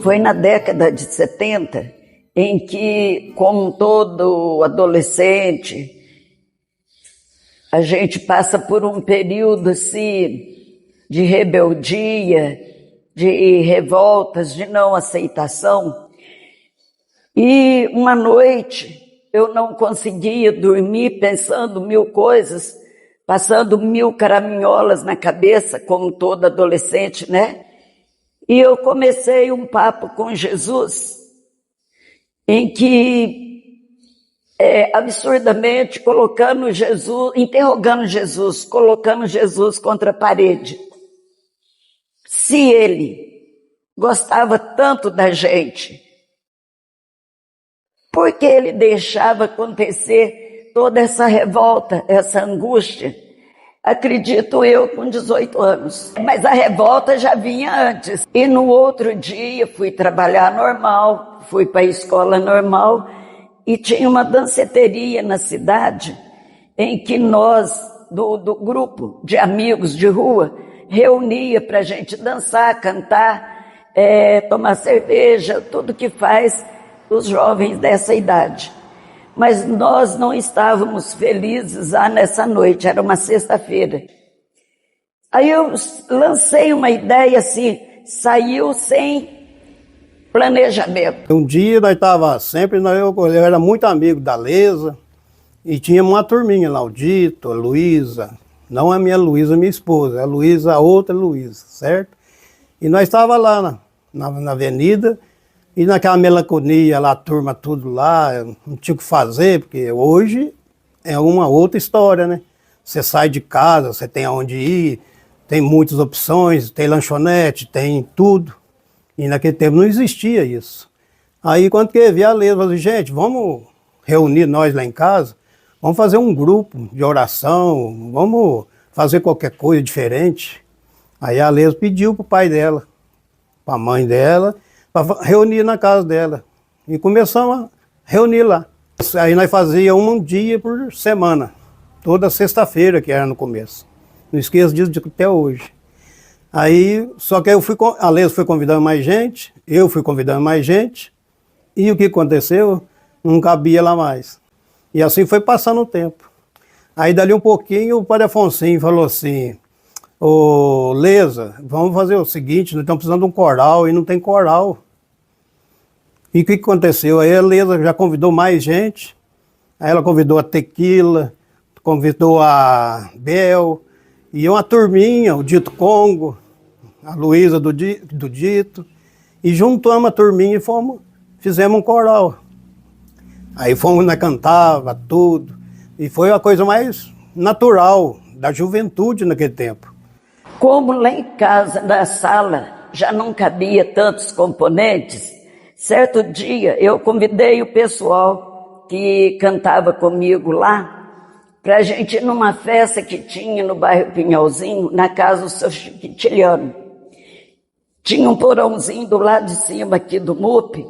Foi na década de 70 em que, como todo adolescente, a gente passa por um período assim, de rebeldia, de revoltas, de não aceitação. E uma noite eu não conseguia dormir pensando mil coisas, passando mil caraminholas na cabeça, como todo adolescente, né? E eu comecei um papo com Jesus, em que, absurdamente, interrogando Jesus, colocando Jesus contra a parede. Se ele gostava tanto da gente, por que ele deixava acontecer toda essa revolta, essa angústia? Acredito eu, com 18 anos. Mas a revolta já vinha antes. E no outro dia fui trabalhar normal, fui para a escola normal e tinha uma danceteria na cidade em que nós, do grupo de amigos de rua, reunia para a gente dançar, cantar, tomar cerveja, tudo que faz os jovens dessa idade. Mas nós não estávamos felizes nessa noite, era uma sexta-feira. Aí eu lancei uma ideia assim, saiu sem planejamento. Um dia nós estávamos eu era muito amigo da Leza, e tinha uma turminha lá, o Dito, a Luísa, não a minha Luísa, minha esposa, a Luísa, a outra Luísa, certo? E nós estávamos lá na avenida, e naquela melancolia lá, a turma tudo lá, não tinha o que fazer, porque hoje é uma outra história, né? Você sai de casa, você tem aonde ir, tem muitas opções, tem lanchonete, tem tudo. E naquele tempo não existia isso. Aí quando que eu vi a Leza, eu falei, gente, vamos reunir nós lá em casa, vamos fazer um grupo de oração, vamos fazer qualquer coisa diferente. Aí a Leza pediu pro pai dela, pra mãe dela, para reunir na casa dela. E começamos a reunir lá. Aí nós fazíamos um dia por semana, toda sexta-feira, que era no começo. Não esqueço disso até hoje. Aí, só que a Leza foi convidando mais gente, eu fui convidando mais gente, e o que aconteceu? Não cabia lá mais. E assim foi passando o tempo. Aí dali um pouquinho o padre Afonsinho falou assim, ô Leza, vamos fazer o seguinte, nós estamos precisando de um coral e não tem coral. E o que aconteceu? Aí a Leza já convidou mais gente, aí ela convidou a Tequila, convidou a Bel, e uma turminha, o Dito Congo, a Luísa do Dito, e juntamos a turminha e fizemos um coral. Aí nós cantava tudo, e foi a coisa mais natural da juventude naquele tempo. Como lá em casa, na sala, já não cabia tantos componentes, certo dia eu convidei o pessoal que cantava comigo lá para a gente ir numa festa que tinha no bairro Pinhalzinho, na casa do seu Chiquitiliano. Tinha um porãozinho do lado de cima aqui do MUP.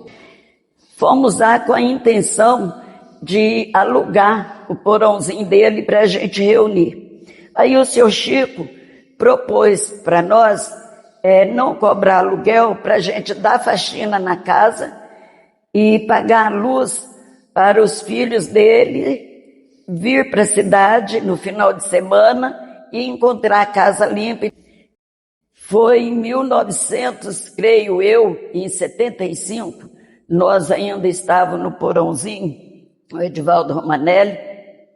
Fomos lá com a intenção de alugar o porãozinho dele para a gente reunir. Aí o seu Chico propôs para nós não cobrar aluguel para a gente dar faxina na casa e pagar a luz para os filhos dele vir para a cidade no final de semana e encontrar a casa limpa. Foi em 1900, creio eu, em 75, nós ainda estávamos no porãozinho, o Edivaldo Romanelli,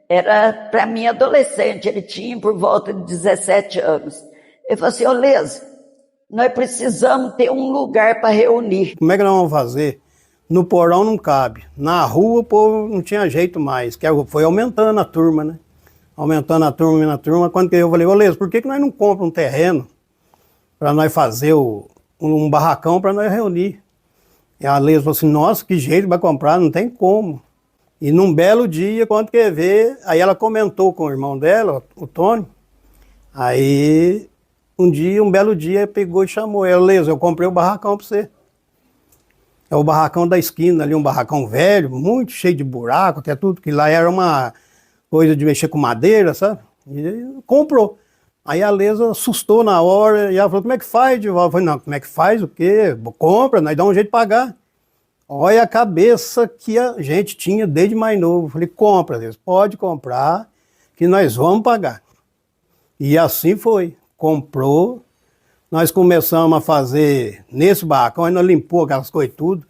era para mim adolescente, ele tinha por volta de 17 anos. Ele falou assim, ô Leza, nós precisamos ter um lugar para reunir. Como é que nós vamos fazer No porão não cabe. Na rua o povo não tinha jeito mais, que foi aumentando a turma, né? Aumentando a turma. Quando que eu falei, ô Leso, por que nós não compramos um terreno para nós fazer um barracão para nós reunir? E a Leso falou assim, nossa, que jeito vai comprar, não tem como. E num belo dia, quando quer ver, aí ela comentou com o irmão dela, o Tony, aí um belo dia, pegou e chamou ela, Leso, eu comprei o barracão para você. É o barracão da esquina ali, um barracão velho, muito cheio de buraco, até tudo, que lá era uma coisa de mexer com madeira, sabe? E comprou. Aí a Lesa assustou na hora, e ela falou, como é que faz, Divaldo? Eu falei, não, como é que faz, o quê? Compra, nós dá um jeito de pagar. Olha a cabeça que a gente tinha desde mais novo. Eu falei, compra, Lesa, pode comprar, que nós vamos pagar. E assim foi, comprou. Nós começamos a fazer nesse barracão, aí nós limpou aquelas coisas tudo,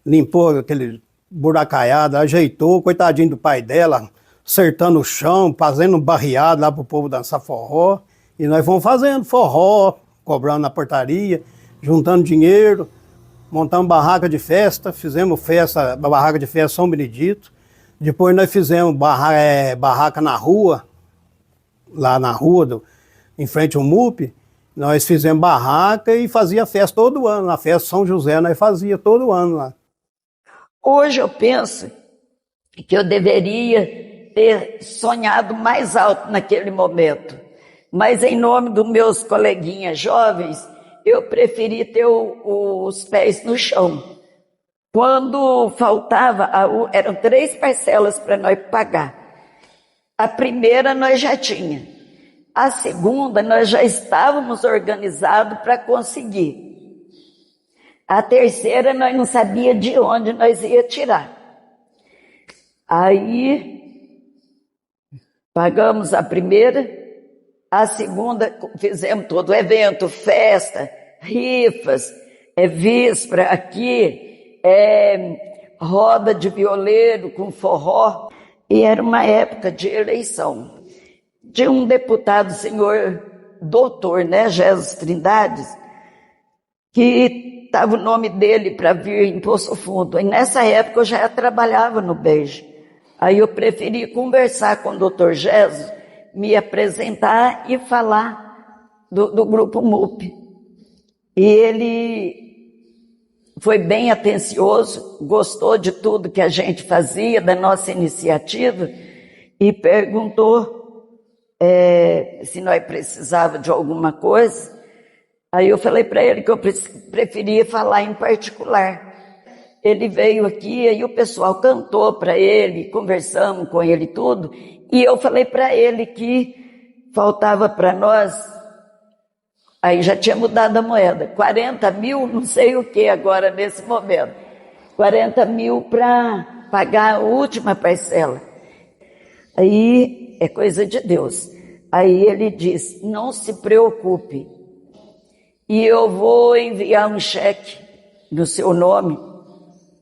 limpou aquele buracaiado, ajeitou, coitadinho do pai dela, acertando o chão, fazendo barriado lá pro povo dançar forró. E nós fomos fazendo forró, cobrando na portaria, juntando dinheiro, montamos barraca de festa, fizemos festa, barraca de festa São Benedito. Depois nós fizemos barraca na rua, lá na rua, em frente ao MUP. Nós fizemos barraca e fazia festa todo ano. Na festa São José nós fazia todo ano lá. Hoje eu penso que eu deveria ter sonhado mais alto naquele momento. Mas em nome dos meus coleguinhas jovens, eu preferi ter os pés no chão. Quando faltava, eram 3 parcelas para nós pagar. A primeira nós já tínhamos. A segunda, nós já estávamos organizados para conseguir. A terceira, nós não sabíamos de onde nós ia tirar. Aí, pagamos a primeira, a segunda, fizemos todo o evento, festa, rifas, víspera aqui, roda de violeiro com forró. E era uma época de eleição. De um deputado, senhor doutor, né, Jesus Trindades, que estava o nome dele para vir em Poço Fundo. E nessa época eu já trabalhava no Beijo. Aí eu preferi conversar com o doutor Jesus, me apresentar e falar do grupo MUP. E ele foi bem atencioso, gostou de tudo que a gente fazia, da nossa iniciativa, e perguntou se nós precisávamos de alguma coisa. Aí eu falei para ele que eu preferia falar em particular. Ele veio aqui, aí o pessoal cantou para ele, conversamos com ele tudo, e eu falei para ele que faltava para nós, aí já tinha mudado a moeda, 40 mil, não sei o que agora nesse momento, 40 mil para pagar a última parcela. Aí é coisa de Deus. Aí ele disse, não se preocupe, e eu vou enviar um cheque no seu nome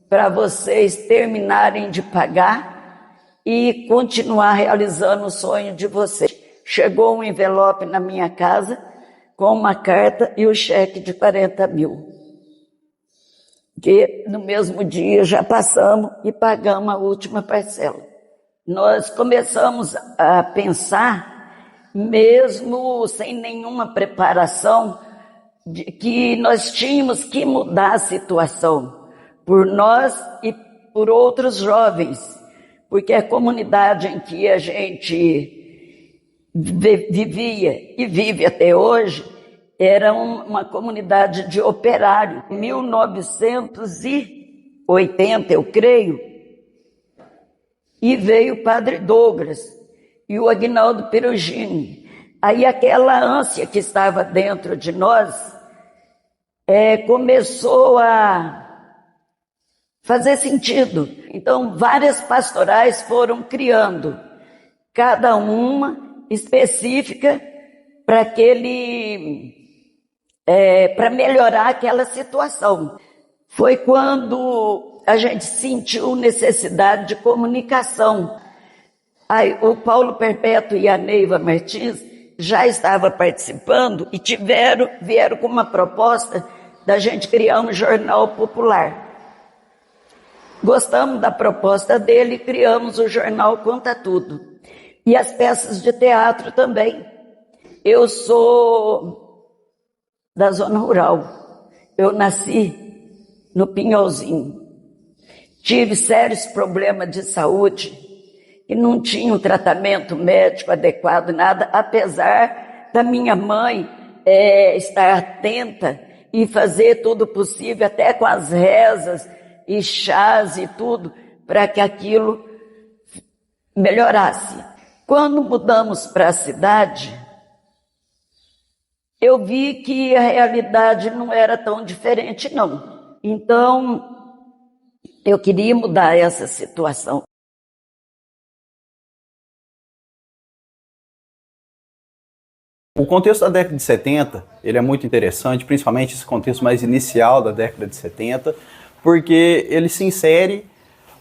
para vocês terminarem de pagar e continuar realizando o sonho de vocês. Chegou um envelope na minha casa com uma carta e o cheque de 40 mil. Que no mesmo dia já passamos e pagamos a última parcela. Nós começamos a pensar, mesmo sem nenhuma preparação, de que nós tínhamos que mudar a situação por nós e por outros jovens, porque a comunidade em que a gente vivia e vive até hoje era uma comunidade de operário. Em 1980, eu creio, e veio o Padre Douglas e o Aguinaldo Perugini. Aí aquela ânsia que estava dentro de nós começou a fazer sentido. Então, várias pastorais foram criando, cada uma específica para para melhorar aquela situação. Foi quando a gente sentiu necessidade de comunicação. Aí, o Paulo Perpétuo e a Neiva Martins já estavam participando e vieram com uma proposta da gente criar um jornal popular. Gostamos da proposta dele e criamos o jornal Conta Tudo. E as peças de teatro também. Eu sou da zona rural. Eu nasci no Pinholzinho. Tive sérios problemas de saúde e não tinha um tratamento médico adequado, nada, apesar da minha mãe estar atenta e fazer tudo possível, até com as rezas e chás e tudo, para que aquilo melhorasse. Quando mudamos para a cidade, eu vi que a realidade não era tão diferente, não. Então, eu queria mudar essa situação. O contexto da década de 70, ele é muito interessante, principalmente esse contexto mais inicial da década de 70, porque ele se insere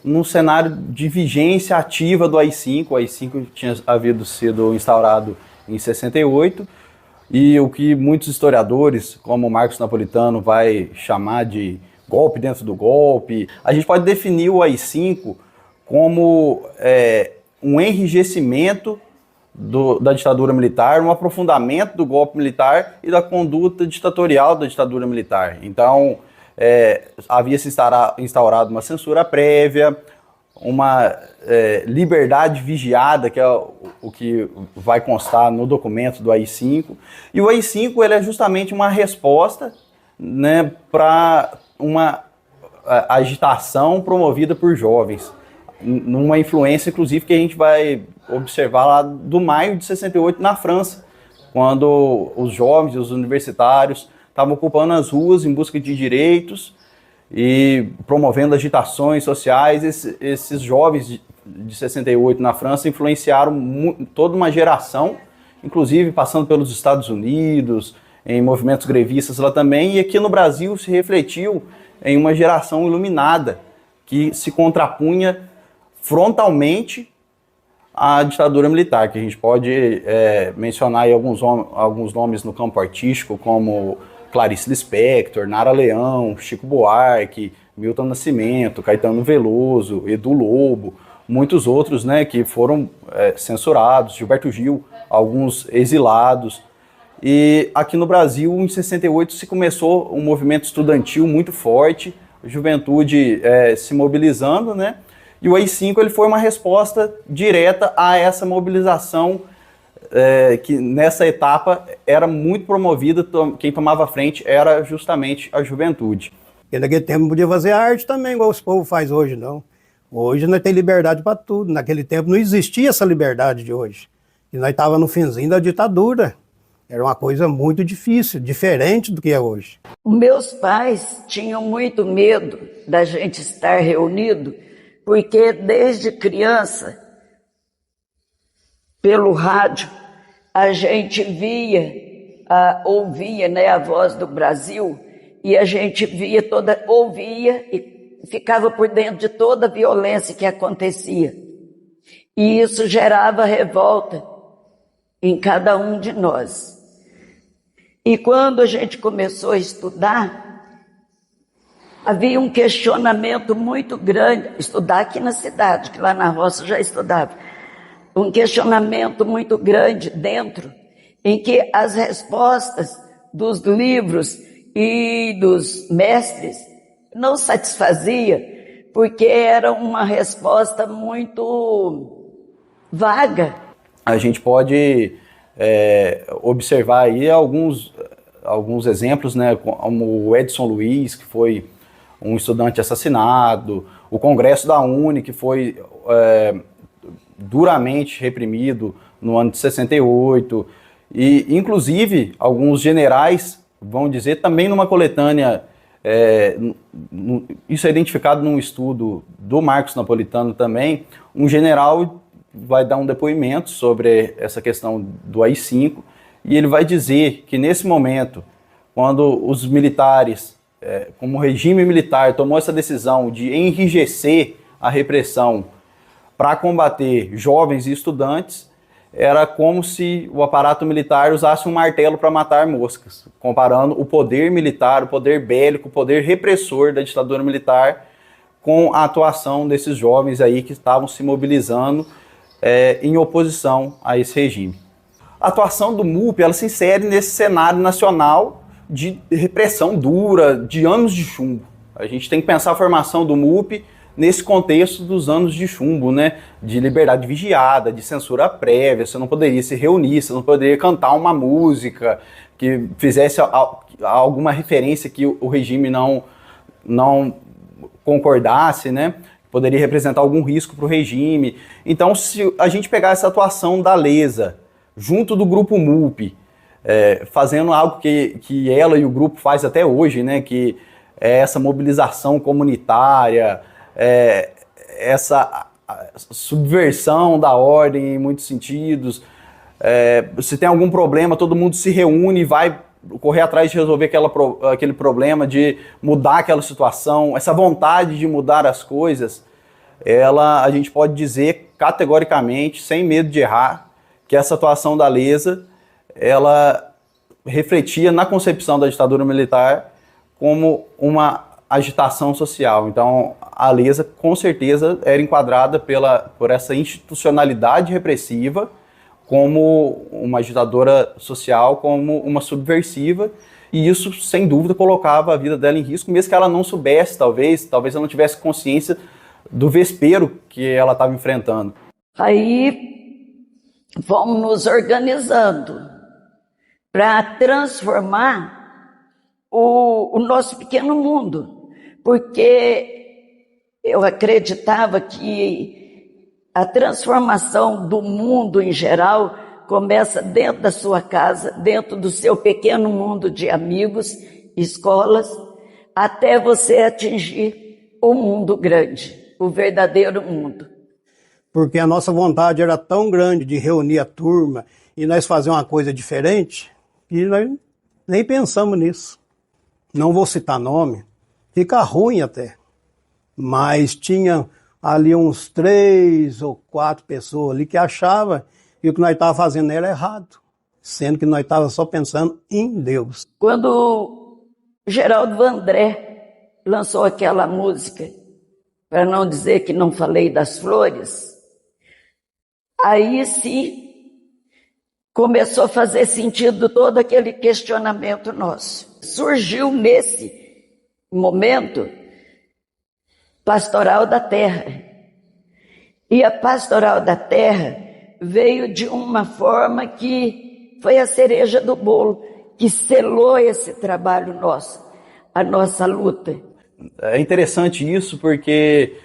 num cenário de vigência ativa do AI-5. O AI-5 tinha havido sido instaurado em 68, e o que muitos historiadores, como o Marcos Napolitano, vai chamar de golpe dentro do golpe. A gente pode definir o AI-5 como um enrijecimento da ditadura militar, um aprofundamento do golpe militar e da conduta ditatorial da ditadura militar. Então, havia se instaurado uma censura prévia, uma liberdade vigiada, que é o que vai constar no documento do AI-5. E o AI-5 ele é justamente uma resposta, né, para uma agitação promovida por jovens, numa influência, inclusive, que a gente vai observar lá do maio de 68 na França, quando os jovens e os universitários estavam ocupando as ruas em busca de direitos e promovendo agitações sociais. Esses jovens de 68 na França influenciaram toda uma geração, inclusive passando pelos Estados Unidos, em movimentos grevistas lá também, e aqui no Brasil se refletiu em uma geração iluminada que se contrapunha frontalmente à ditadura militar, que a gente pode mencionar aí alguns nomes no campo artístico, como Clarice Lispector, Nara Leão, Chico Buarque, Milton Nascimento, Caetano Veloso, Edu Lobo, muitos outros, né, que foram censurados, Gilberto Gil, alguns exilados. E aqui no Brasil, em 68, se começou um movimento estudantil muito forte, a juventude se mobilizando, né? E o AI-5 ele foi uma resposta direta a essa mobilização que nessa etapa era muito promovida. Quem tomava frente era justamente a juventude. Porque naquele tempo não podia fazer arte também, igual os povos faz hoje, não. Hoje nós temos liberdade para tudo. Naquele tempo não existia essa liberdade de hoje. E nós estávamos no finzinho da ditadura. Era uma coisa muito difícil, diferente do que é hoje. Meus pais tinham muito medo da gente estar reunido, porque desde criança, pelo rádio, a gente ouvia, né, a Voz do Brasil, e a gente ouvia e ficava por dentro de toda a violência que acontecia. E isso gerava revolta em cada um de nós. E quando a gente começou a estudar, havia um questionamento muito grande, estudar aqui na cidade, que lá na roça já estudava, um questionamento muito grande dentro, em que as respostas dos livros e dos mestres não satisfazia, porque era uma resposta muito vaga. A gente pode observar aí alguns exemplos, né, como o Edson Luiz, que foi um estudante assassinado, o Congresso da UNE, que foi duramente reprimido no ano de 68, e inclusive alguns generais vão dizer, também numa coletânea, isso é identificado num estudo do Marcos Napolitano também, um general vai dar um depoimento sobre essa questão do AI-5, e ele vai dizer que nesse momento, quando os militares, como o regime militar tomou essa decisão de enrijecer a repressão para combater jovens e estudantes, era como se o aparato militar usasse um martelo para matar moscas, comparando o poder militar, o poder bélico, o poder repressor da ditadura militar com a atuação desses jovens aí que estavam se mobilizando em oposição a esse regime. A atuação do MUP, ela se insere nesse cenário nacional de repressão dura, de anos de chumbo. A gente tem que pensar a formação do MUP nesse contexto dos anos de chumbo, né? De liberdade vigiada, de censura prévia, você não poderia se reunir, você não poderia cantar uma música que fizesse alguma referência que o regime não concordasse, né? Poderia representar algum risco para o regime. Então, se a gente pegar essa atuação da Lesa, junto do grupo MUP, fazendo algo que ela e o grupo faz até hoje, né? Que é essa mobilização comunitária, essa subversão da ordem em muitos sentidos. Se tem algum problema, todo mundo se reúne e vai correr atrás de resolver aquele problema, de mudar aquela situação. Essa vontade de mudar as coisas, a gente pode dizer categoricamente, sem medo de errar, que essa atuação da Lesa, ela refletia na concepção da ditadura militar como uma agitação social. Então, a Lesa, com certeza, era enquadrada por essa institucionalidade repressiva como uma agitadora social, como uma subversiva, e isso, sem dúvida, colocava a vida dela em risco, mesmo que ela não soubesse, talvez ela não tivesse consciência do vespeiro que ela estava enfrentando. Aí, vamos nos organizando para transformar o nosso pequeno mundo, porque eu acreditava que a transformação do mundo em geral começa dentro da sua casa, dentro do seu pequeno mundo de amigos, escolas, até você atingir o mundo grande, o verdadeiro mundo. Porque a nossa vontade era tão grande de reunir a turma e nós fazer uma coisa diferente, que nós nem pensamos nisso. Não vou citar nome, fica ruim até, mas tinha ali uns 3 ou 4 pessoas ali que achavam que o que nós estávamos fazendo era errado, sendo que nós estávamos só pensando em Deus. Quando Geraldo Vandré lançou aquela música, para não dizer que não falei das flores, aí sim começou a fazer sentido todo aquele questionamento nosso. Surgiu nesse momento Pastoral da Terra. E a Pastoral da Terra veio de uma forma que foi a cereja do bolo, que selou esse trabalho nosso, a nossa luta. É interessante isso porque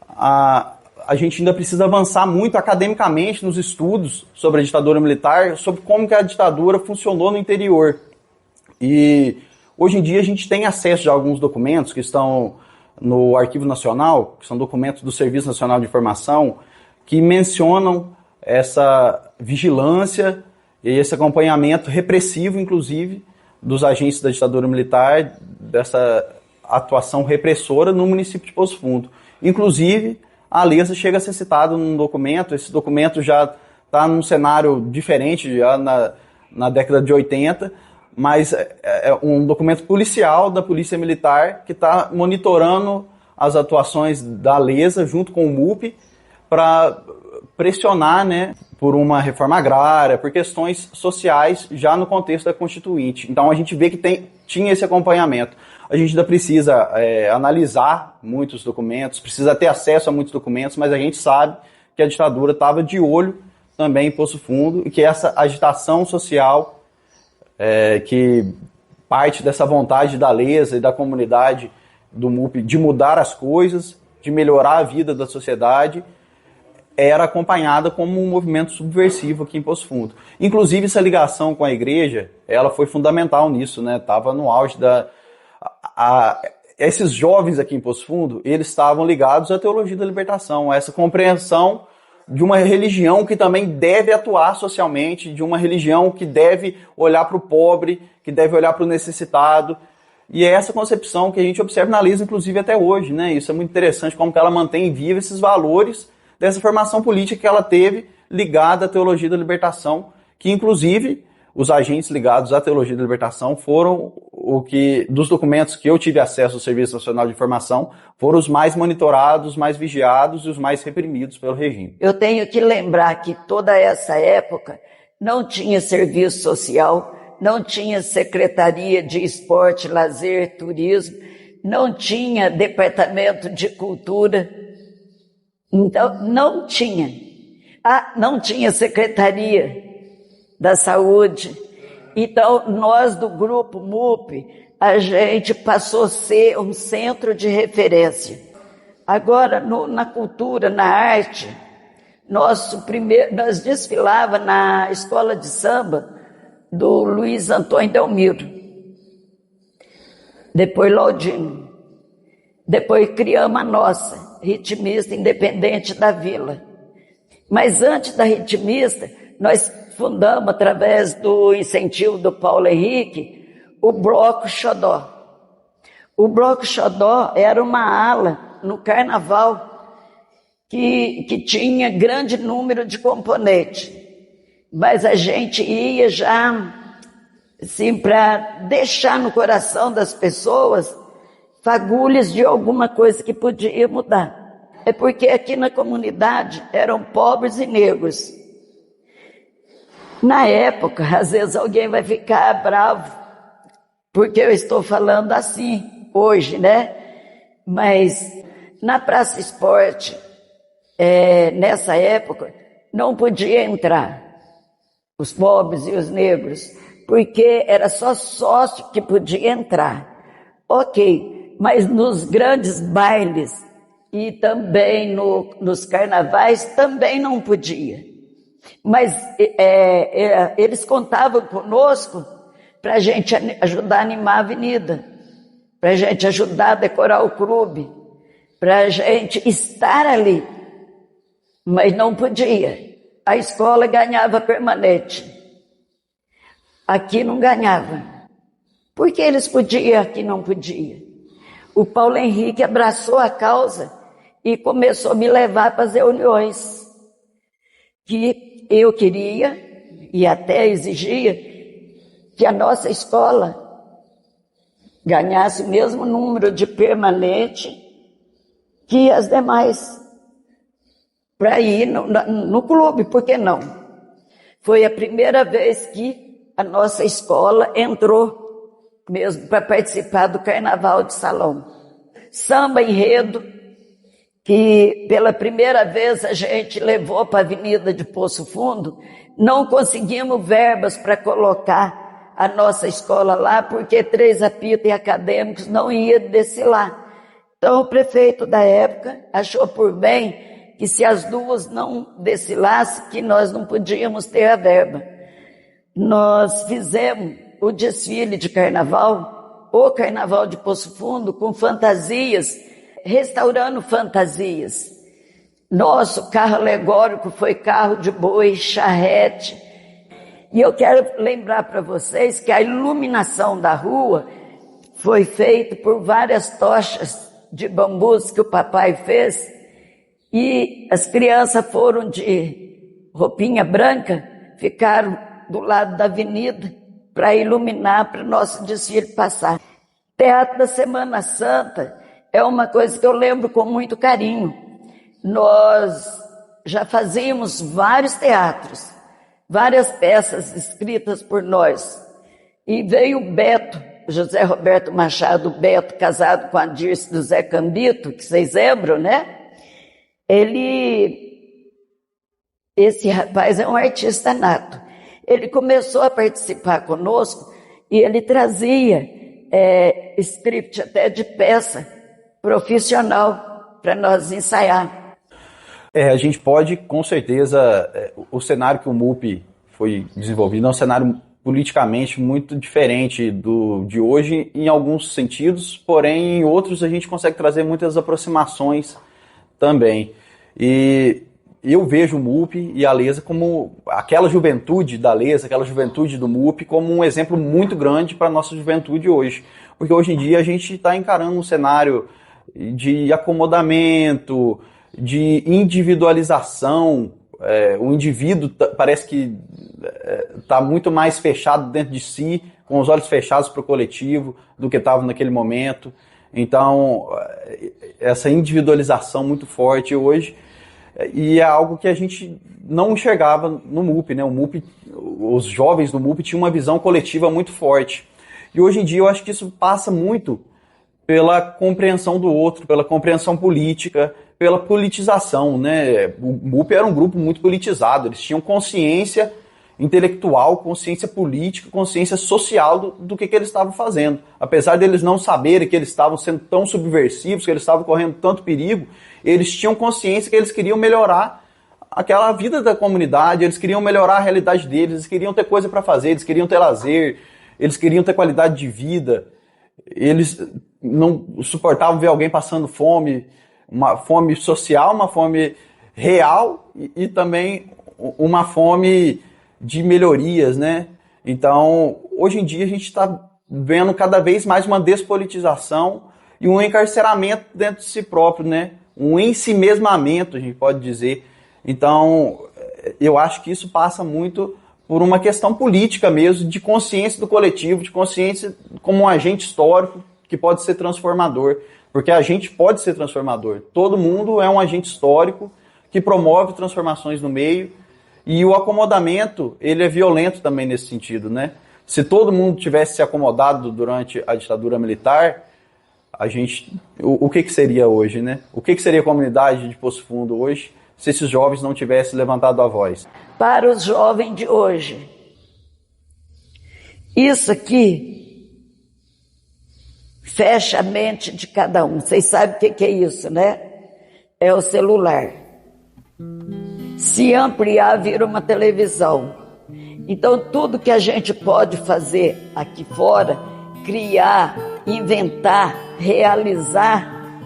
a gente ainda precisa avançar muito academicamente nos estudos sobre a ditadura militar, sobre como que a ditadura funcionou no interior. E hoje em dia a gente tem acesso a alguns documentos que estão no Arquivo Nacional, que são documentos do Serviço Nacional de Informação, que mencionam essa vigilância e esse acompanhamento repressivo, inclusive, dos agentes da ditadura militar, dessa atuação repressora no município de Poço Fundo. Inclusive, a Lesa chega a ser citada num documento, esse documento já está num cenário diferente, já na década de 80, mas é um documento policial da Polícia Militar que está monitorando as atuações da Lesa junto com o MUP para pressionar, né, por uma reforma agrária, por questões sociais já no contexto da Constituinte. Então a gente vê que tinha esse acompanhamento. A gente ainda precisa analisar muitos documentos, precisa ter acesso a muitos documentos, mas a gente sabe que a ditadura estava de olho também em Poço Fundo e que essa agitação social que parte dessa vontade da Lesa e da comunidade do MUP de mudar as coisas, de melhorar a vida da sociedade, era acompanhada como um movimento subversivo aqui em Poço Fundo. Inclusive, essa ligação com a igreja, ela foi fundamental nisso, né? Estava no auge esses jovens aqui em Poço Fundo, eles estavam ligados à teologia da libertação, a essa compreensão de uma religião que também deve atuar socialmente, de uma religião que deve olhar para o pobre, que deve olhar para o necessitado. E é essa concepção que a gente observa na Lesa, inclusive até hoje, né? Isso é muito interessante, como que ela mantém viva esses valores dessa formação política que ela teve ligada à teologia da libertação, que inclusive os agentes ligados à teologia da libertação foram dos documentos que eu tive acesso do Serviço Nacional de Informação, foram os mais monitorados, mais vigiados e os mais reprimidos pelo regime. Eu tenho que lembrar que toda essa época não tinha serviço social, não tinha Secretaria de Esporte, Lazer, Turismo, não tinha Departamento de Cultura, então não tinha. Não tinha Secretaria da Saúde. Então, nós do grupo MUP, a gente passou a ser um centro de referência. Agora, na cultura, na arte, nós desfilava na escola de samba do Luiz Antônio Delmiro, depois Laudino, depois criamos a nossa, Ritmista Independente da Vila. Mas antes da Ritmista, nós fundamos, através do incentivo do Paulo Henrique, o Bloco Xodó. O Bloco Xodó era uma ala no carnaval que tinha grande número de componentes. Mas a gente ia já, assim, para deixar no coração das pessoas fagulhas de alguma coisa que podia mudar. É porque aqui na comunidade eram pobres e negros. Na época, às vezes alguém vai ficar bravo, porque eu estou falando assim hoje, né? Mas na Praça Esporte, nessa época, não podia entrar os pobres e os negros, porque era só sócio que podia entrar. Ok, mas nos grandes bailes e também nos carnavais também não podia. Mas eles contavam conosco para a gente ajudar a animar a avenida, para a gente ajudar a decorar o clube, para a gente estar ali. Mas não podia. A escola ganhava permanente. Aqui não ganhava. Por que eles podiam, aqui não podia? O Paulo Henrique abraçou a causa e começou a me levar para as reuniões. Que eu queria, e até exigia, que a nossa escola ganhasse o mesmo número de permanente que as demais, para ir no clube, por que não? Foi a primeira vez que a nossa escola entrou mesmo para participar do Carnaval de Salão. Samba enredo, que pela primeira vez a gente levou para a Avenida de Poço Fundo, não conseguimos verbas para colocar a nossa escola lá, porque 3 apitos e acadêmicos não iam desfilar. Então o prefeito da época achou por bem que se as duas não desfilassem, que nós não podíamos ter a verba. Nós fizemos o desfile de carnaval, o Carnaval de Poço Fundo, com fantasias, restaurando fantasias. Nosso carro alegórico foi carro de boi, charrete. E eu quero lembrar para vocês que a iluminação da rua foi feita por várias tochas de bambus que o papai fez, e as crianças foram de roupinha branca, ficaram do lado da avenida para iluminar, para o nosso desfile passar. Teatro da Semana Santa é uma coisa que eu lembro com muito carinho. Nós já fazíamos vários teatros, várias peças escritas por nós. E veio o Beto, José Roberto Machado Beto, casado com a Dirce do Zé Cambito, que vocês lembram, né? Esse rapaz é um artista nato. Ele começou a participar conosco e ele trazia script até de peça profissional para nós ensaiar. A gente pode, com certeza, o cenário que o MUP foi desenvolvido é um cenário politicamente muito diferente de hoje em alguns sentidos, porém em outros a gente consegue trazer muitas aproximações também. E eu vejo o MUP e a Lesa como aquela juventude da Lesa, aquela juventude do MUP, como um exemplo muito grande para a nossa juventude hoje. Porque hoje em dia a gente está encarando um cenário de acomodamento, de individualização. O indivíduo parece que está muito mais fechado dentro de si, com os olhos fechados para o coletivo, do que estava naquele momento. Então, essa individualização muito forte hoje, e é algo que a gente não enxergava no MUP, né? O MUP, os jovens do MUP tinham uma visão coletiva muito forte. E hoje em dia eu acho que isso passa muito pela compreensão do outro, pela compreensão política, pela politização, né? O MUP era um grupo muito politizado, eles tinham consciência intelectual, consciência política, consciência social do que eles estavam fazendo. Apesar deles não saberem que eles estavam sendo tão subversivos, que eles estavam correndo tanto perigo, eles tinham consciência que eles queriam melhorar aquela vida da comunidade, eles queriam melhorar a realidade deles, eles queriam ter coisa para fazer, eles queriam ter lazer, eles queriam ter qualidade de vida, eles não suportavam ver alguém passando fome, uma fome social, uma fome real e também uma fome de melhorias, né? Então, hoje em dia a gente está vendo cada vez mais uma despolitização e um encarceramento dentro de si próprio, né? Um ensimesmamento, a gente pode dizer. Então, eu acho que isso passa muito por uma questão política mesmo, de consciência do coletivo, de consciência como um agente histórico que pode ser transformador. Porque a gente pode ser transformador. Todo mundo é um agente histórico que promove transformações no meio. E o acomodamento, ele é violento também nesse sentido, né? Se todo mundo tivesse se acomodado durante a ditadura militar, a gente, o que seria hoje, né? O que seria a comunidade de Poço Fundo hoje se esses jovens não tivessem levantado a voz? Para os jovens de hoje, isso aqui fecha a mente de cada um. Vocês sabem o que é isso, né? É o celular. Se ampliar, vira uma televisão. Então, tudo que a gente pode fazer aqui fora, criar, inventar, realizar,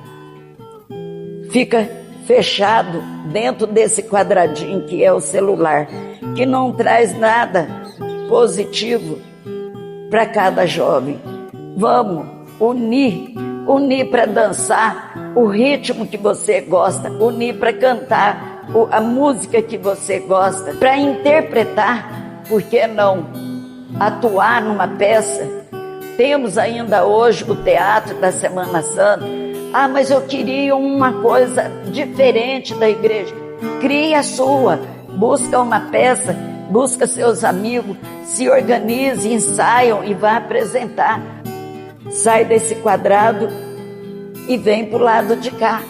fica fechado dentro desse quadradinho que é o celular, que não traz nada positivo para cada jovem. Vamos unir para dançar o ritmo que você gosta, unir para cantar a música que você gosta, para interpretar, por que não atuar numa peça? Temos ainda hoje o teatro da Semana Santa. Ah, mas eu queria uma coisa diferente da igreja. Crie a sua, busca uma peça, busca seus amigos, se organize, ensaiam e vá apresentar. Sai desse quadrado e vem para o lado de cá,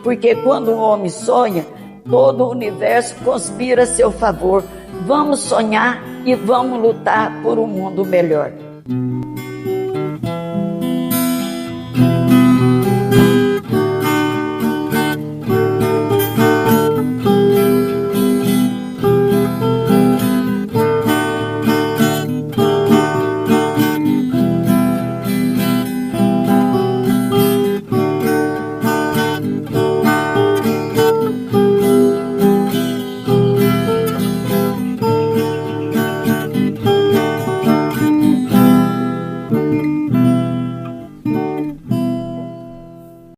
porque quando um homem sonha, todo o universo conspira a seu favor. Vamos sonhar e vamos lutar por um mundo melhor.